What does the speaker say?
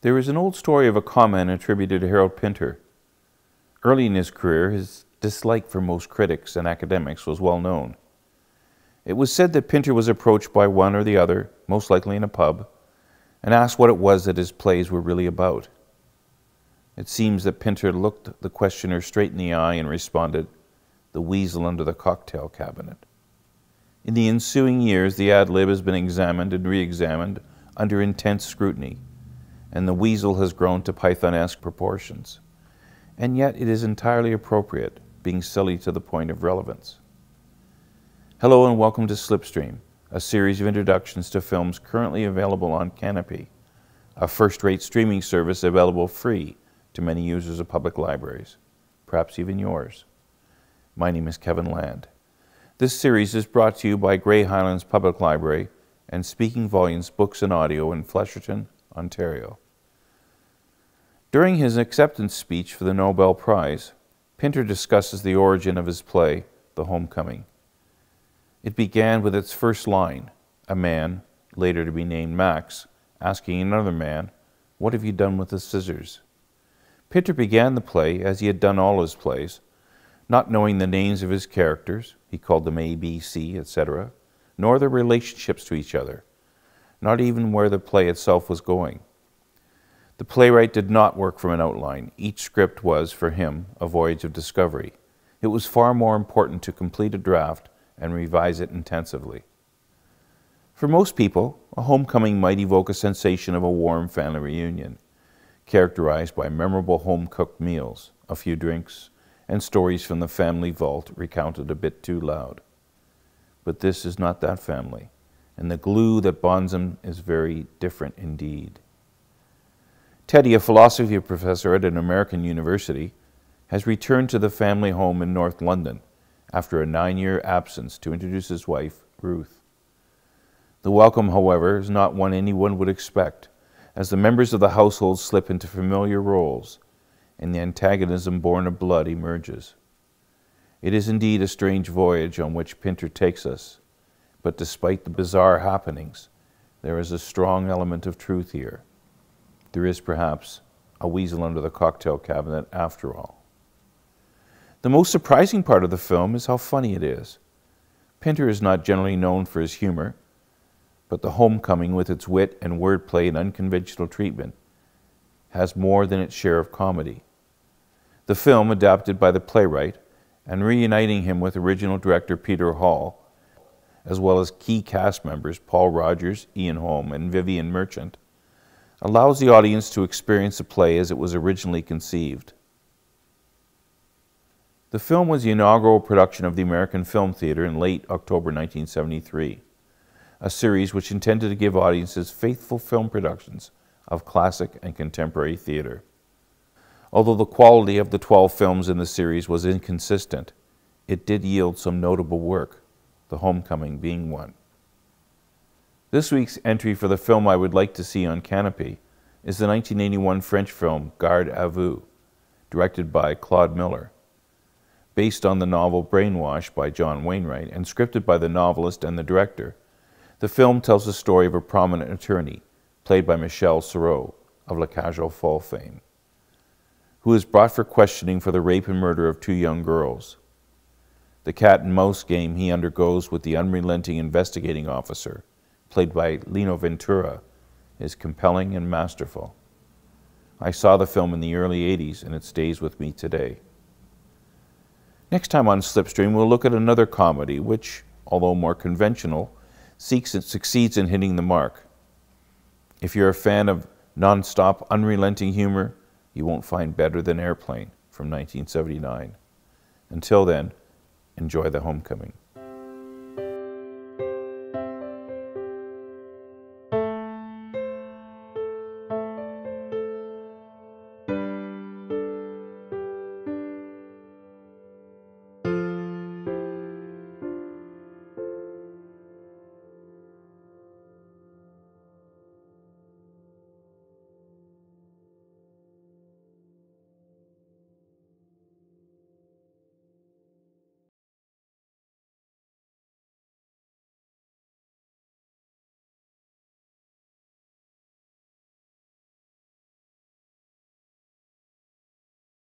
There is an old story of a comment attributed to Harold Pinter. Early in his career, his dislike for most critics and academics was well known. It was said that Pinter was approached by one or the other, most likely in a pub, and asked what it was that his plays were really about. It seems that Pinter looked the questioner straight in the eye and responded, "The weasel under the cocktail cabinet." In the ensuing years, the ad-lib has been examined and re-examined under intense scrutiny, and the weasel has grown to Python-esque proportions. And yet it is entirely appropriate, being silly to the point of relevance. Hello and welcome to Slipstream, a series of introductions to films currently available on Canopy, a first-rate streaming service available free to many users of public libraries, perhaps even yours. My name is Kevin Land. This series is brought to you by Grey Highlands Public Library and Speaking Volumes Books and Audio in Flesherton, Ontario. During his acceptance speech for the Nobel Prize, Pinter discusses the origin of his play, The Homecoming. It began with its first line, a man, later to be named Max, asking another man, "What have you done with the scissors?" Pinter began the play, as he had done all his plays, not knowing the names of his characters, he called them A, B, C, etc., nor their relationships to each other, not even where the play itself was going. The playwright did not work from an outline. Each script was, for him, a voyage of discovery. It was far more important to complete a draft and revise it intensively. For most people, a homecoming might evoke a sensation of a warm family reunion, characterized by memorable home-cooked meals, a few drinks, and stories from the family vault recounted a bit too loud. But this is not that family, and the glue that bonds them is very different indeed. Teddy, a philosophy professor at an American university, has returned to the family home in North London after a 9-year absence to introduce his wife, Ruth. The welcome, however, is not one anyone would expect, as the members of the household slip into familiar roles and the antagonism born of blood emerges. It is indeed a strange voyage on which Pinter takes us, but despite the bizarre happenings, there is a strong element of truth here. There is perhaps a weasel under the cocktail cabinet after all. The most surprising part of the film is how funny it is. Pinter is not generally known for his humor, but The Homecoming, with its wit and wordplay and unconventional treatment, has more than its share of comedy. The film, adapted by the playwright and reuniting him with original director Peter Hall, as well as key cast members Paul Rogers, Ian Holm, and Vivian Merchant, allows the audience to experience the play as it was originally conceived. The film was the inaugural production of the American Film Theatre in late October 1973, a series which intended to give audiences faithful film productions of classic and contemporary theatre. Although the quality of the 12 films in the series was inconsistent, it did yield some notable work, The Homecoming being one. This week's entry for the film I would like to see on Canopy is the 1981 French film Garde à Vue, directed by Claude Miller. Based on the novel Brainwash by John Wainwright and scripted by the novelist and the director, the film tells the story of a prominent attorney, played by Michel Serrault of La Cage aux Folles fame, who is brought for questioning for the rape and murder of 2 young girls. The cat-and-mouse game he undergoes with the unrelenting investigating officer, played by Lino Ventura, is compelling and masterful. I saw the film in the early 80s and it stays with me today. Next time on Slipstream, we'll look at another comedy which, although more conventional, seeks and succeeds in hitting the mark. If you're a fan of non-stop, unrelenting humor, you won't find better than Airplane from 1979. Until then, enjoy The Homecoming.